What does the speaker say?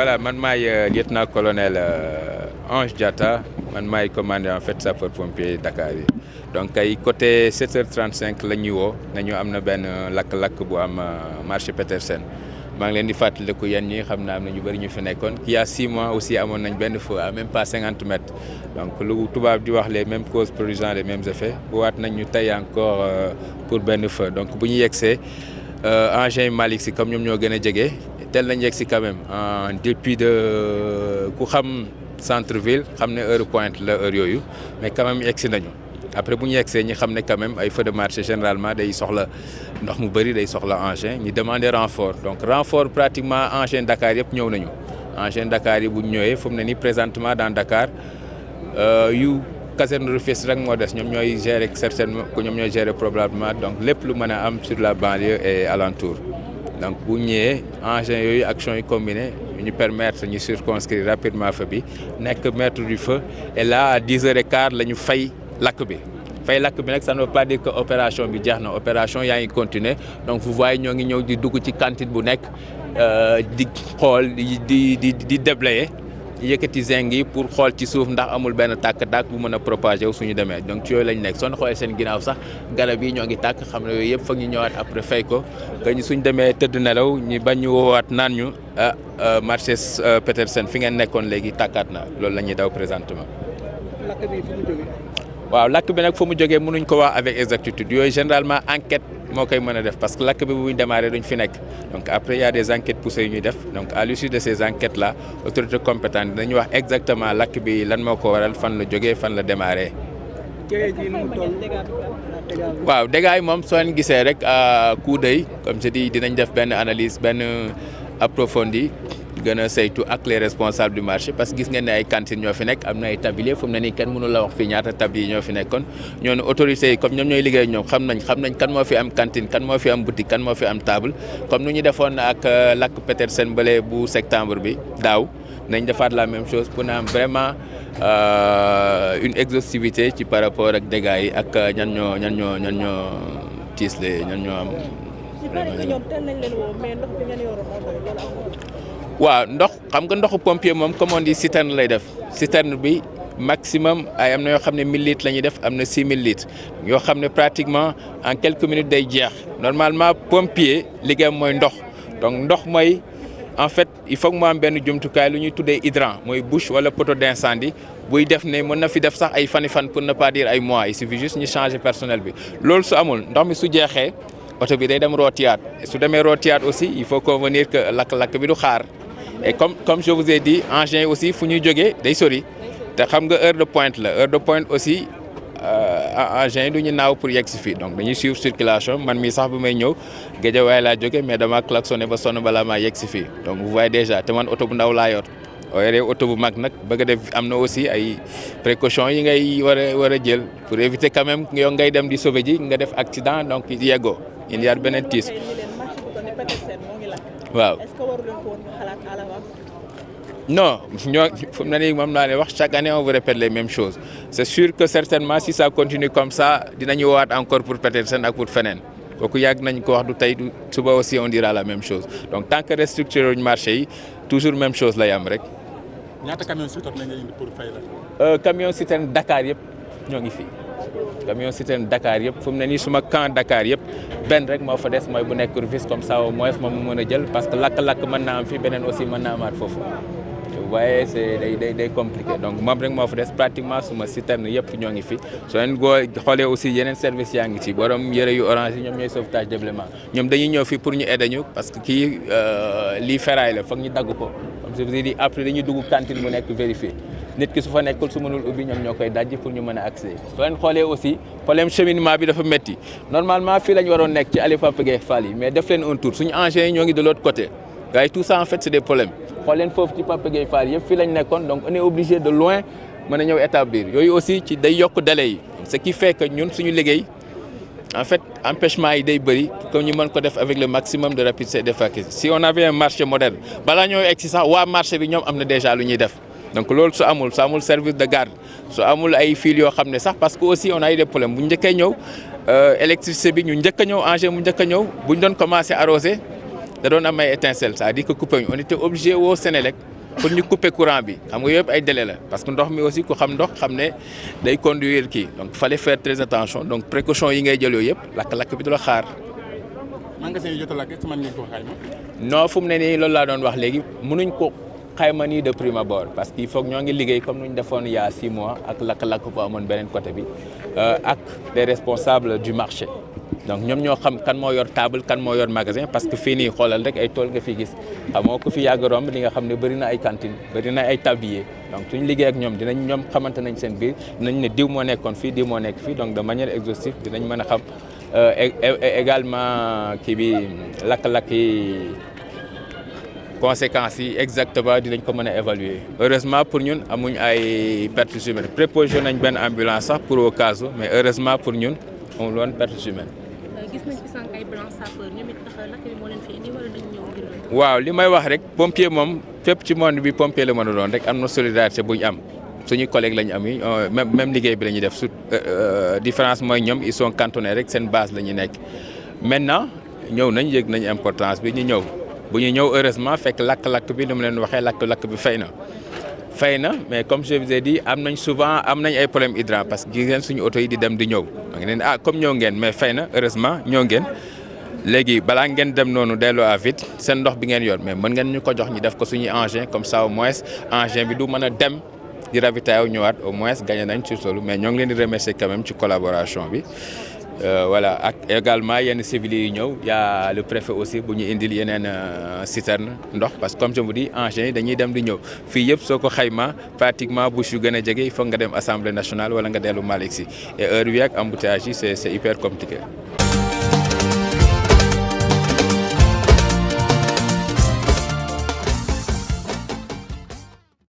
voilà man maay lieutenant-colonel Ange Diatta man maay commandé en fait sapeur-pompier Dakar yi donc ay côté 7h35 la ñuy woo nañu am na benn lakk-lakk bu am marché Petersen maa ngi leen di fàttaliku yéen ñi xam naa am na ñu bëri ñu fi nekkoon il y a 6 mois aussi amoon nañ benn feu à même pas 50 mètres donc lu tubaab di wax les mêmes causes produisant les mêmes effets bu waat nañ ñu tey encore pour benn feu donc bu ñu yegsee engin Malick Sy comme ñoom ñoo gën a jege tel nañ yegg si quand même depuis ku xam centre ville xam ne heure pointe la heure yooyu mais quand même yegg si nañu après bu ñu yeggsee ñi xam ne quand même ay feux de marché généralement day soxla ndox mu bëri day soxla engin ñu demander renfort donc renfort pratiquement engin Dakar yëpp ñëw nañu engin Dakar yi bu ñu ñëwee fu mu ne nii présentement dans Dakar yu caserne Rufisque rek moo des ñoom ñooy gérer certainement ñoom ñooy gérer probablement donc lépp lu mën a am sur la banlieue et alentour donc bu ñëwee engins yooyu actions yi combinées ñu permettre ñu circonscrire rapidement feu bi nekk maître du feu et là à 10h15 la ñu fay lakk bi nag ça ne veut pas dire que opération bi jeex na opération yaa ngi continuer donc vous voyez ñoo ngi ñëw di dugg ci cantine bu nekk di xool di déblayer yëkkati zinc yi pour xool ci suuf ndax amul benn tàkk-tàkk bu mën a propager wu suñu demee donc ci yooyu lañ nekk soo xoolee seen ginnaaw sax garab yi ñoo ngi tàkk xam ne yooyu yëpp foog ñu ñëwaat après fay ko que ñu suñ demee tëdd nelaw ñu bañ ñu woowaat naan ñu marché Petersen fi ngeen nekkoon léegi tàkkaat na loolu la ñuy daw présentement. lakk bi fu mu jógee. waaw lakk bi nag fu mu jógee mënuñ ko wax avec exactitude yooyu généralement enquête moo koy mën a def parce que lakk bi bu ñu démarré duñ fi nekk donc après il y a des enquêtes poussées yu ñuy def donc à l'issue de ces enquêtes là autorité compétente dañuy wax exactement lakk bi lan moo ko waral fan la jógee fan la démarré. waaw dégâts yi moom soo leen gisee rek coup d'œil comme je dis dinañ def benn analyse benn approfondie gën a saytu ak les responsables du marché parce que gis ngeen ne ay cantines ñoo fi nekk am na ay tabliers fu mu ne nii kenn mënu la wax fii ñaata tabliers ñoo fi nekkoon ñooñu autorités yi comme ñoom ñooy liggéey ñoom xam nañ kan moo fi am cantine kan moo fi am boutique kan moo fi am table comme nu ñu defoon ak lakk Petersen bële bu septembre bi daaw nañ defaat la même chose pour na am vraiment une exhaustivité ci par rapport ak dégâts yi ak ñan ñoo tiisle ñan ñoo am. waaw ndox xam nga ndoxu pompier moom comme on dit citerne lay def citerne bi maximum ay am na yoo xam ne 1000 litres la ñuy def am na 6000 litres yoo xam ne pratiquement en quelques minutes day jeex normalement pompier liggéeyam mooy ndox donc ndox mooy en fait il faut que mu am benn jumtukaay lu ñuy tuddee hydrant mooy bouche wala poteau d'incendie buy def ne mën na fi def sax ay fan pour ne pas dire ay mois il suffit juste ñu changer personnel bi loolu su amul ndox mi su jeexee oto bi day dem rootiyaat su demee rootiyaat aussi il faut convenir que lakk-lakk bi du xaar. et comme je vous ai dit engins yi aussi fu ñuy jógee day sori te xam nga heure de pointe aussi engins yi du ñu naaw pour yegg si fii donc dañuy suivre circulation man mii sax bu may ñëw Guédiawaye laa jóge mais dama klaxonné ba sonn balaa maa yegg si fii donc vous voyez déjà te man oto bu ndaw laa yor boo yoree oto bu mag nag bëgg a def am na aussi ay précautions yi ngay war a jël pour éviter quand même yow ngay dem di sauver ji nga def accident donc yeggoo il y a beneen tiis waaw. Est-ce que waru leen ko woon xalaat à l'avance? Non ñoo fu mu ne nii moom laa ne wax chaque année on vous répète les mêmes choses c'est sûr que certainement si ça continue comme ça dinañu woowaat encore pour Petersen ak pour feneen kooku yàgg nañ ko wax du tey du suba aussi on dira la même chose donc tant que restructuré wuñ marché yi toujours même chose lay am rek. ñaata camion citerne lañ indi pour fay la. camion citerne Dakar yëpp ñoo ngi fi. camion citerne Dakar yëpp fu mu ne nii suma camp Dakar yëpp benn rek moo fa des mooy bu nekk Rufisque comme ça au moins moom mu mën a jël parce que lakk-lakk mën naa am fi beneen aussi mën naa amaat foofu vous voyez c'est day compliqué donc moom rek moo fa des pratiquement suma citerne yëpp ñoo ngi fi soo leen xoolee aussi yeneen service yaa ngi ci borom yëre yu orange yi ñoom ñooy sauvetage déblaiement ñoom dañuy ñëw fii pour ñu aider ñu parce que kii lii ferraille la foog ñu dagg ko comme je vous ai dit après dañuy dugg cantine mu nekk vérifier nit ki su fa nekkul su mënul ubbi ñoom ñoo koy dajji pour ñu mën a accéder soo leen xoolee aussi problème cheminement bi dafa métti normalement fii la ñu waroon nekk ci Aly Papa Gueye Fall yi mais def leen un tour suñu engins yi ñoo ngi de l'autre côté gars yi tout ça en fait c'est des problèmes xool leen foofu ci Papa Gueye Fall yëpp fii lañ nekkoon donc on est obligé de loin mën a ñëw établir yooyu aussi ci day yokk délai yi ce qui fait que ñun suñu liggéey en fait empêchement yi day bëri comme ñu mën ko def avec le maximum de rapidité et d'efficacité si on avait un marché moderne balaa ñoo egg si sax waa marché bi ñoom am na déjà lu ñuy def donc loolu su amul service de garde su amul ay fil yoo xam ne sax parce que aussi on a eu des problèmes bu njëkkee ñëw électricité bi ñu njëkk a ñëw engin mu njëkk a ñëw bu ñu doon commencé arrosé da doon am ay étincelle c'est-à-dire que coupé on était obligé woo Sénélec pour ñu couper courant bi xam nga yëpp ay délai la parce que ndox mi aussi ku xam ndox xam ne day conduire kii donc fallait faire très attention donc précaution yi ngay jël yooyu yëpp lakk-lakk bi du la xaar. magasin yi jot a lakk est-ce que mën ngeen ko xayma. non fu mu ne nii loolu laa doon wax léegi mënuñ ko xayma nii de prime abord parce que il faut que ñoo ngi liggéey comme nu ñu defoon il y a 6 mois ak lakk-lakk bu amoon beneen côté bi ak les responsables du marché. donc ñoom ñoo xam kan moo yor table kan moo yor magasin parce que fii nii xoolal rek ay tool nga fi gis xamoo ko fi yàgg romb li nga xam ne bëri na ay cantine bëri na ay tablier donc suñu liggéey ak ñoom ñoom xamante nañ seen biir dinañ ne diw moo nekkoon fii diw moo nekk fii donc de manière exhaustive dinañ mën a xam également kii bi lakk-lakk yi conséquences yi exactement dinañ ko mën a évaluer. heureusement pour ñun amuñ ay pertes humaines préposé nañ benn ambulance sax pour au cas où mais heureusement pour ñun amul woon pertes humaines. gis nañ fi sànq ay blanc sapeur ñoom it ndax lakk bi moo leen fi indi wala dañ ñëw ngir. waaw li may wax rek pompier moom fépp ci monde bi pompier la mën a doon rek am na solidarité bu ñu am suñu collègue la ñu am yi même liggéey bi la ñuy def su différence mooy ñoom ils sont cantonnés rek seen base la ñu nekk maintenant ñëw nañ yëg nañ importance bi ñu ñëw bu ñu ñëw heureusement fekk lakk-lakk bi ni mu leen waxee lakk-lakk bi fay na mais comme je vous ai dit am nañ souvent am nañ ay problème hydrant parce que gis ngeen suñu oto yi di dem di ñëw ma ngi leen comme ñëw ngeen mais fay na heureusement ñëw ngeen léegi balaa ngeen dem noonu delloo à vite seen ndox bi ngeen yor mais mën ngeen ñu ko jox ñu def ko suñu engin comme ça au moins engin bi du mën a dem di ravitailler ñëwaat au moins gagné nañ ci solo mais ñoo ngi leen di remercier quand même ci collaboration bi. voilà ak également yenn civils yi ñëw y a le préfet aussi bu ñu indil yeneen citerne ndox parce que comme je vous dis engins yi dañuy dem di ñëw fii yëpp soo ko xayma pratiquement bouche yu gën a jege il faut nga dem assemblée nationale wala nga dellu Malick Sy et heure bi ak embouteillage yi c'est hyper compliqué.